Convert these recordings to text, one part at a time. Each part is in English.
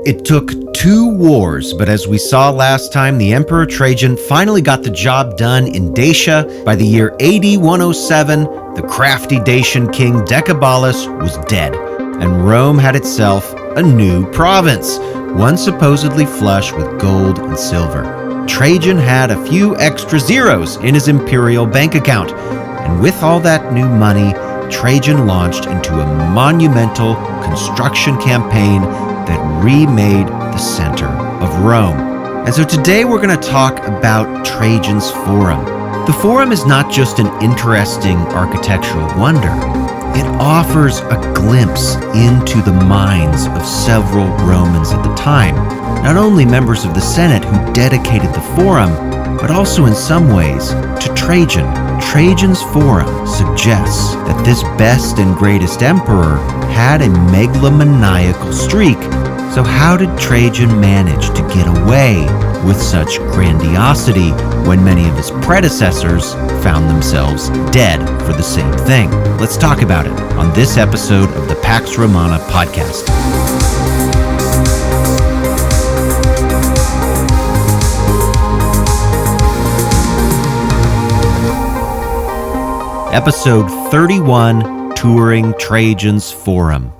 It took 2 wars, but as we saw last time, the Emperor Trajan finally got the job done in Dacia. By the year AD 107, the crafty Dacian king Decebalus was dead, and Rome had itself a new province, one supposedly flush with gold and silver. Trajan had a few extra zeros in his imperial bank account, and with all that new money, Trajan launched into a monumental construction campaign that remade the center of Rome. And so today we're going to talk about Trajan's Forum. The Forum is not just an interesting architectural wonder. It offers a glimpse into the minds of several Romans at the time. Not only members of the Senate who dedicated the Forum, but also in some ways to Trajan. Trajan's Forum suggests that this best and greatest emperor had a megalomaniacal streak. So how did Trajan manage to get away with such grandiosity when many of his predecessors found themselves dead for the same thing? Let's talk about it on this episode of the Pax Romana podcast. Episode 31, Touring Trajan's Forum.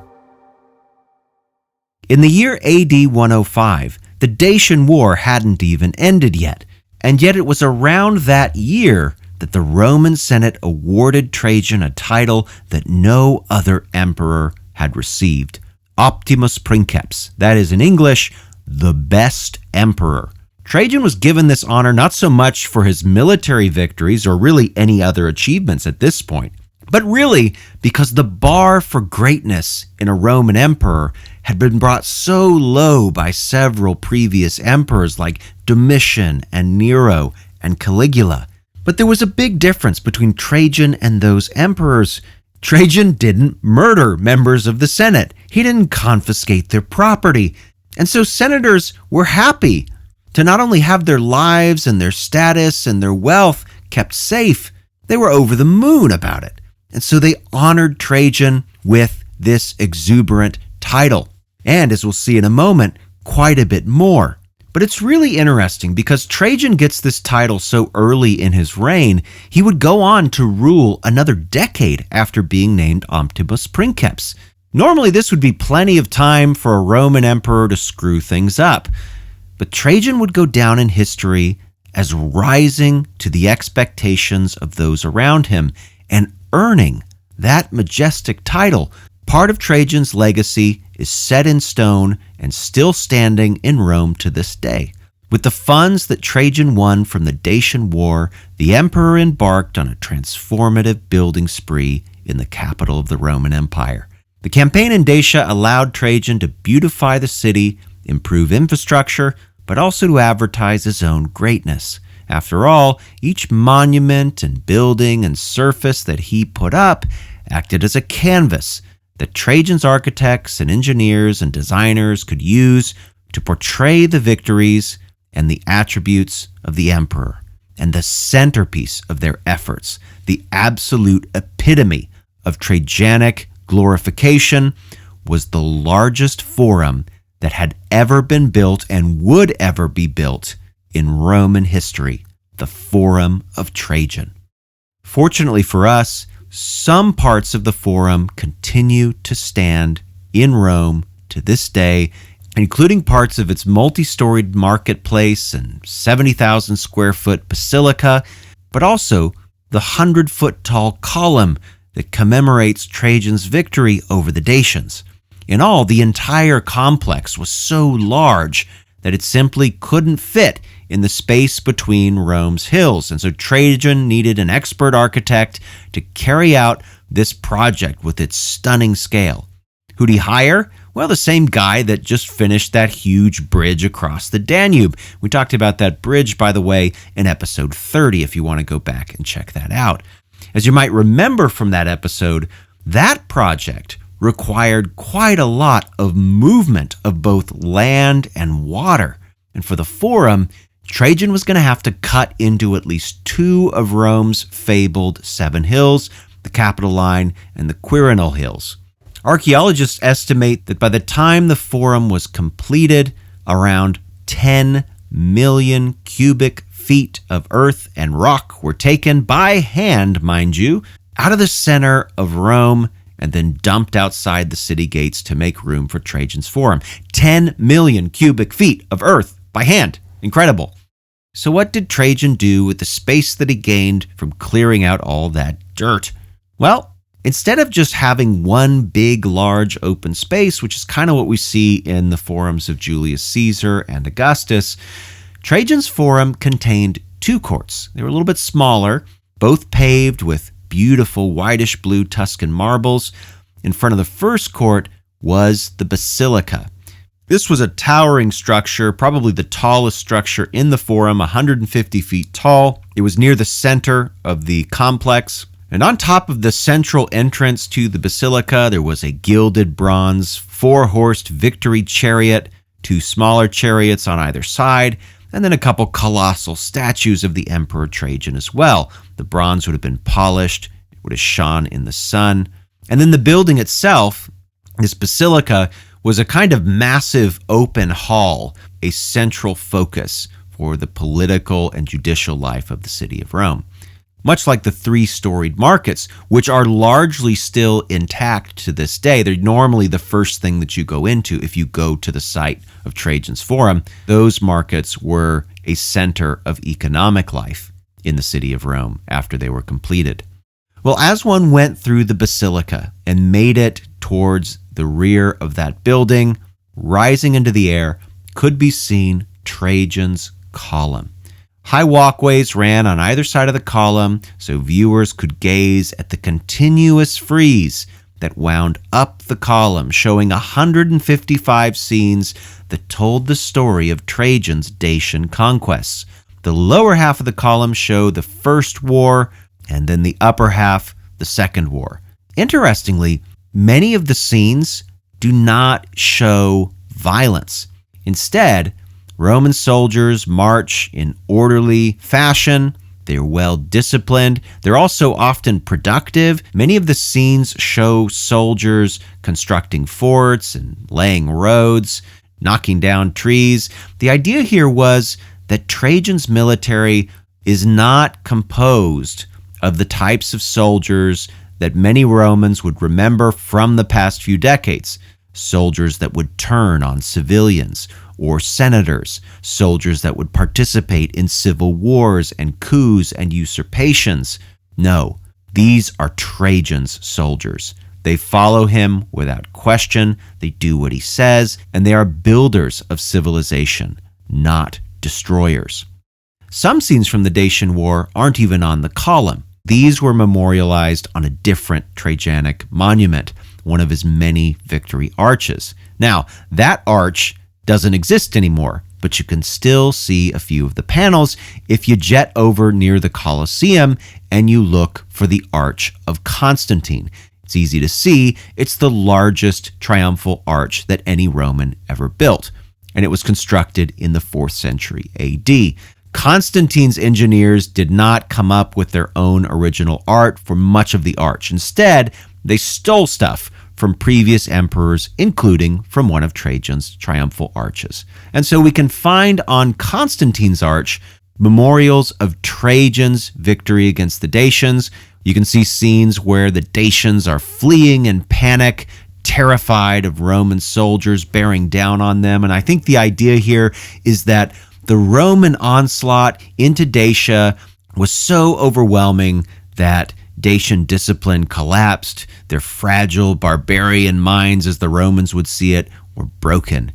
In the year AD 105, the Dacian War hadn't even ended yet, and yet it was around that year that the Roman Senate awarded Trajan a title that no other emperor had received, Optimus Princeps, that is in English, the best emperor. Trajan was given this honor not so much for his military victories or really any other achievements at this point, but really because the bar for greatness in a Roman emperor had been brought so low by several previous emperors like Domitian and Nero and Caligula. But there was a big difference between Trajan and those emperors. Trajan didn't murder members of the Senate. He didn't confiscate their property. And so senators were happy to not only have their lives and their status and their wealth kept safe, they were over the moon about it. And so they honored Trajan with this exuberant title. And as we'll see in a moment, quite a bit more. But it's really interesting because Trajan gets this title so early in his reign, he would go on to rule another decade after being named Optimus Princeps. Normally this would be plenty of time for a Roman emperor to screw things up. But Trajan would go down in history as rising to the expectations of those around him and earning that majestic title. Part of Trajan's legacy is set in stone and still standing in Rome to this day. With the funds that Trajan won from the Dacian War, the emperor embarked on a transformative building spree in the capital of the Roman Empire. The campaign in Dacia allowed Trajan to beautify the city, improve infrastructure, but also to advertise his own greatness. After all, each monument and building and surface that he put up acted as a canvas that Trajan's architects and engineers and designers could use to portray the victories and the attributes of the emperor. And the centerpiece of their efforts, the absolute epitome of Trajanic glorification, was the largest forum that had ever been built and would ever be built in Roman history, the Forum of Trajan. Fortunately for us, some parts of the Forum continue to stand in Rome to this day, including parts of its multi-storied marketplace and 70,000 square foot basilica, but also the 100-foot tall column that commemorates Trajan's victory over the Dacians. In all, the entire complex was so large that it simply couldn't fit in the space between Rome's hills. And so Trajan needed an expert architect to carry out this project with its stunning scale. Who'd he hire? Well, the same guy that just finished that huge bridge across the Danube. We talked about that bridge, by the way, in episode 30, if you want to go back and check that out. As you might remember from that episode, that project required quite a lot of movement of both land and water. And for the Forum, Trajan was going to have to cut into at least 2 of Rome's fabled 7 hills, the Capitoline and the Quirinal Hills. Archaeologists estimate that by the time the Forum was completed, around 10 million cubic feet of earth and rock were taken by hand, mind you, out of the center of Rome and then dumped outside the city gates to make room for Trajan's Forum. 10 million cubic feet of earth by hand. Incredible. So what did Trajan do with the space that he gained from clearing out all that dirt? Well, instead of just having one big, large open space, which is kind of what we see in the forums of Julius Caesar and Augustus, Trajan's Forum contained two courts. They were a little bit smaller, both paved with beautiful whitish blue Tuscan marbles. In front of the first court was the Basilica. This was a towering structure, probably the tallest structure in the Forum, 150 feet tall. It was near the center of the complex. And on top of the central entrance to the Basilica, there was a gilded bronze four-horsed victory chariot, two smaller chariots on either side, and then a couple colossal statues of the Emperor Trajan as well. The bronze would have been polished, it would have shone in the sun. And then the building itself, this basilica, was a kind of massive open hall, a central focus for the political and judicial life of the city of Rome. Much like the three-storied markets, which are largely still intact to this day. They're normally the first thing that you go into if you go to the site of Trajan's Forum. Those markets were a center of economic life in the city of Rome after they were completed. Well, as one went through the basilica and made it towards the rear of that building, rising into the air could be seen Trajan's column. High walkways ran on either side of the column so viewers could gaze at the continuous frieze that wound up the column, showing 155 scenes that told the story of Trajan's Dacian conquests. The lower half of the column showed the First War, and then the upper half, the Second War. Interestingly, many of the scenes do not show violence. Instead, Roman soldiers march in orderly fashion. They're well disciplined. They're also often productive. Many of the scenes show soldiers constructing forts and laying roads, knocking down trees. The idea here was that Trajan's military is not composed of the types of soldiers that many Romans would remember from the past few decades. Soldiers that would turn on civilians, or senators, soldiers that would participate in civil wars and coups and usurpations. No, these are Trajan's soldiers. They follow him without question, they do what he says, and they are builders of civilization, not destroyers. Some scenes from the Dacian War aren't even on the column. These were memorialized on a different Trajanic monument, one of his many victory arches. Now, that arch doesn't exist anymore, but you can still see a few of the panels if you jet over near the Colosseum and you look for the Arch of Constantine. It's easy to see. It's the largest triumphal arch that any Roman ever built, and it was constructed in the 4th century AD. Constantine's engineers did not come up with their own original art for much of the arch. Instead, they stole stuff from previous emperors, including from one of Trajan's triumphal arches. And so we can find on Constantine's arch memorials of Trajan's victory against the Dacians. You can see scenes where the Dacians are fleeing in panic, terrified of Roman soldiers bearing down on them. And I think the idea here is that the Roman onslaught into Dacia was so overwhelming that Dacian discipline collapsed. Their fragile barbarian minds, as the Romans would see it, were broken.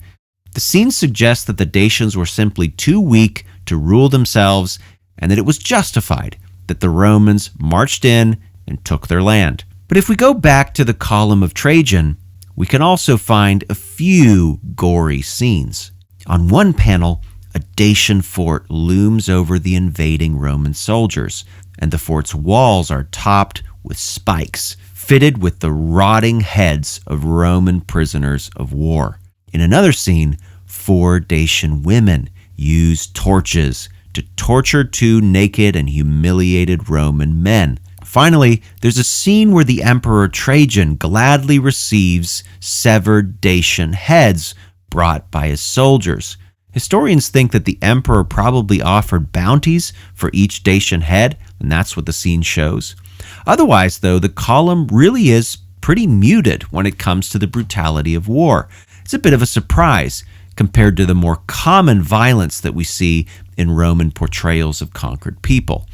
The scene suggests that the Dacians were simply too weak to rule themselves, and that it was justified that the Romans marched in and took their land. But if we go back to the column of Trajan, we can also find a few gory scenes. On one panel, a Dacian fort looms over the invading Roman soldiers, and the fort's walls are topped with spikes, fitted with the rotting heads of Roman prisoners of war. In another scene, 4 Dacian women use torches to torture 2 naked and humiliated Roman men. Finally, there's a scene where the Emperor Trajan gladly receives severed Dacian heads brought by his soldiers. Historians think that the emperor probably offered bounties for each Dacian head, and that's what the scene shows. Otherwise, though, the column really is pretty muted when it comes to the brutality of war. It's a bit of a surprise compared to the more common violence that we see in Roman portrayals of conquered people.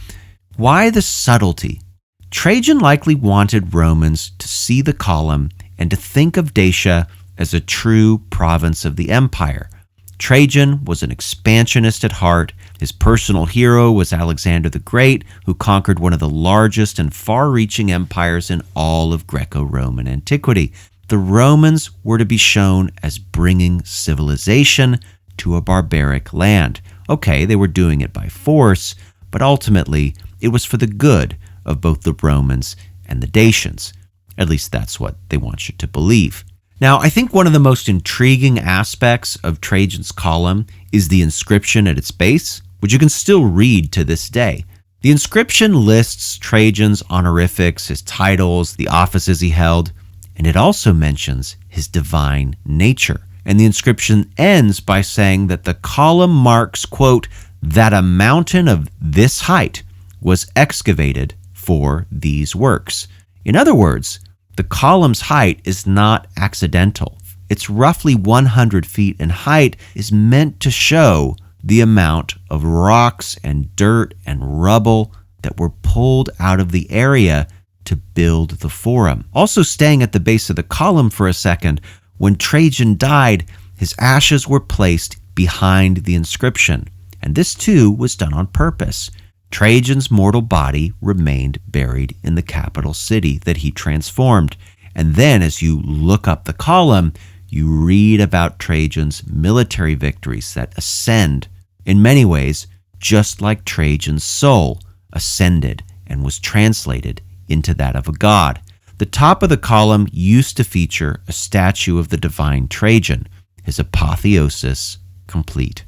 Why the subtlety? Trajan likely wanted Romans to see the column and to think of Dacia as a true province of the empire. Trajan was an expansionist at heart. His personal hero was Alexander the Great, who conquered one of the largest and far-reaching empires in all of Greco-Roman antiquity. The Romans were to be shown as bringing civilization to a barbaric land. Okay, they were doing it by force, but ultimately it was for the good of both the Romans and the Dacians. At least that's what they want you to believe. Now, I think one of the most intriguing aspects of Trajan's column is the inscription at its base, which you can still read to this day. The inscription lists Trajan's honorifics, his titles, the offices he held, and it also mentions his divine nature. And the inscription ends by saying that the column marks, quote, that a mountain of this height was excavated for these works. In other words, the column's height is not accidental. Its roughly 100 feet in height is meant to show the amount of rocks and dirt and rubble that were pulled out of the area to build the forum. Also, staying at the base of the column for a second, when Trajan died, his ashes were placed behind the inscription, and this too was done on purpose. Trajan's mortal body remained buried in the capital city that he transformed. And then as you look up the column, you read about Trajan's military victories that ascend, in many ways, just like Trajan's soul ascended and was translated into that of a god. The top of the column used to feature a statue of the divine Trajan, his apotheosis complete.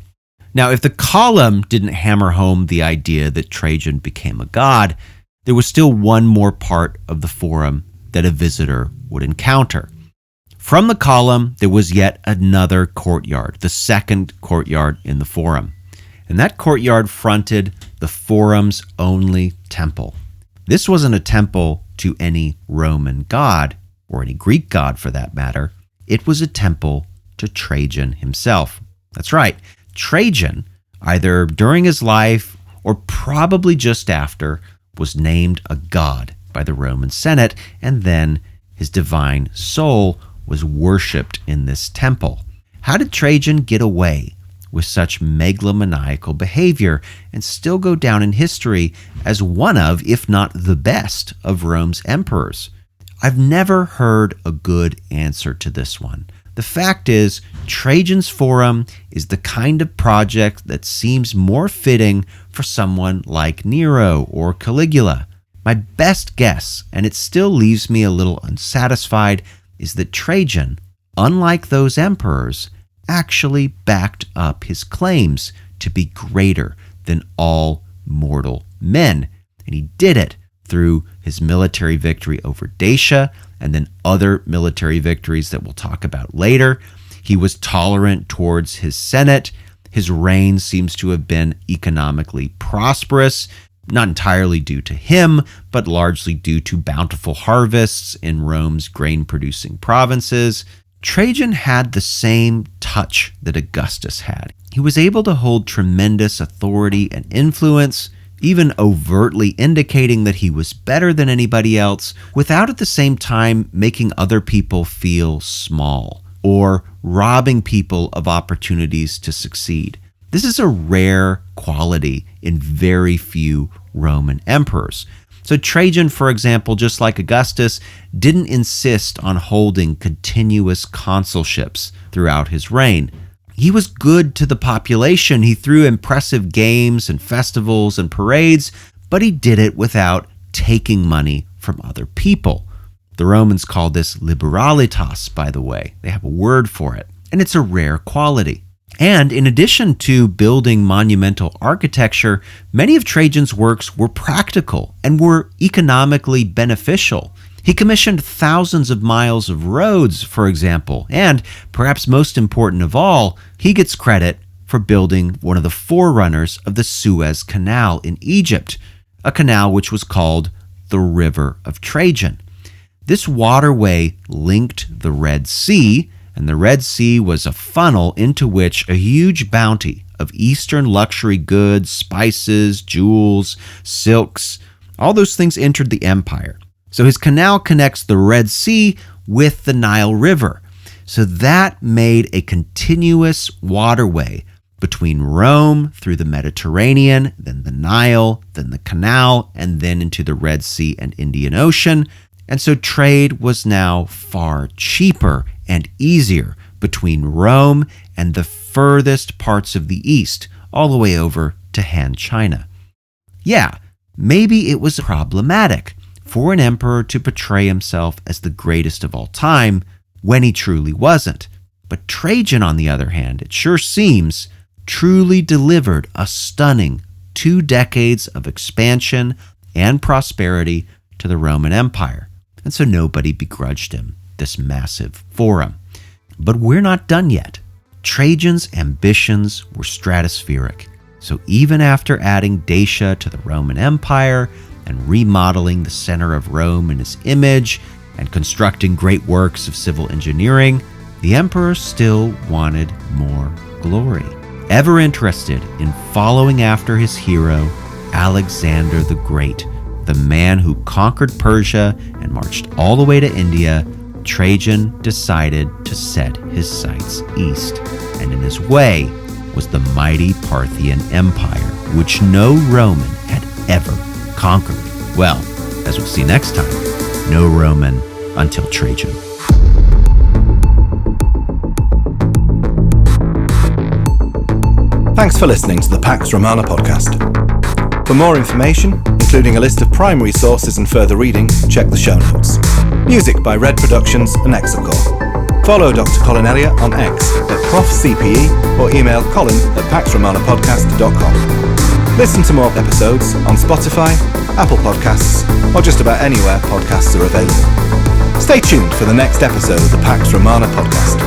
Now, if the column didn't hammer home the idea that Trajan became a god, there was still one more part of the forum that a visitor would encounter. From the column, there was yet another courtyard, the second courtyard in the forum. And that courtyard fronted the forum's only temple. This wasn't a temple to any Roman god, or any Greek god for that matter. It was a temple to Trajan himself. That's right. Trajan, either during his life or probably just after, was named a god by the Roman Senate, and then his divine soul was worshipped in this temple. How did Trajan get away with such megalomaniacal behavior and still go down in history as one of, if not the best, of Rome's emperors? I've never heard a good answer to this one. The fact is, Trajan's Forum is the kind of project that seems more fitting for someone like Nero or Caligula. My best guess, and it still leaves me a little unsatisfied, is that Trajan, unlike those emperors, actually backed up his claims to be greater than all mortal men. And he did it through his military victory over Dacia and then other military victories that we'll talk about later. He was tolerant towards his Senate. His reign seems to have been economically prosperous, not entirely due to him, but largely due to bountiful harvests in Rome's grain-producing provinces. Trajan had the same touch that Augustus had. He was able to hold tremendous authority and influence, even overtly indicating that he was better than anybody else, without at the same time making other people feel small or robbing people of opportunities to succeed. This is a rare quality in very few Roman emperors. So Trajan, for example, just like Augustus, didn't insist on holding continuous consulships throughout his reign. He was good to the population. He threw impressive games and festivals and parades, but he did it without taking money from other people. The Romans called this liberalitas, by the way. They have a word for it, and it's a rare quality. And in addition to building monumental architecture, many of Trajan's works were practical and were economically beneficial. He commissioned thousands of miles of roads, for example, and perhaps most important of all, he gets credit for building one of the forerunners of the Suez Canal in Egypt, a canal which was called the River of Trajan. This waterway linked the Red Sea, and the Red Sea was a funnel into which a huge bounty of Eastern luxury goods, spices, jewels, silks, all those things entered the empire. So his canal connects the Red Sea with the Nile River. So that made a continuous waterway between Rome through the Mediterranean, then the Nile, then the canal, and then into the Red Sea and Indian Ocean. And so trade was now far cheaper and easier between Rome and the furthest parts of the East, all the way over to Han China. Yeah, maybe it was problematic for an emperor to portray himself as the greatest of all time when he truly wasn't. But Trajan, on the other hand, it sure seems, truly delivered a stunning 2 decades of expansion and prosperity to the Roman Empire. And so nobody begrudged him this massive forum. But we're not done yet. Trajan's ambitions were stratospheric. So even after adding Dacia to the Roman Empire and remodeling the center of Rome in his image and constructing great works of civil engineering, the emperor still wanted more glory. Ever interested in following after his hero, Alexander the Great, the man who conquered Persia and marched all the way to India, Trajan decided to set his sights east. And in his way was the mighty Parthian Empire, which no Roman had ever conquered. Well, as we'll see next time, no Roman until Trajan. Thanks for listening to the Pax Romana podcast. For more information, including a list of primary sources and further reading, check the show notes. Music by Red Productions and Exocor. Follow Dr. Colin Elliott on X at ProfCPE or email colin@paxromanapodcast.com. Listen to more episodes on Spotify, Apple Podcasts, or just about anywhere podcasts are available. Stay tuned for the next episode of the Pax Romana podcast.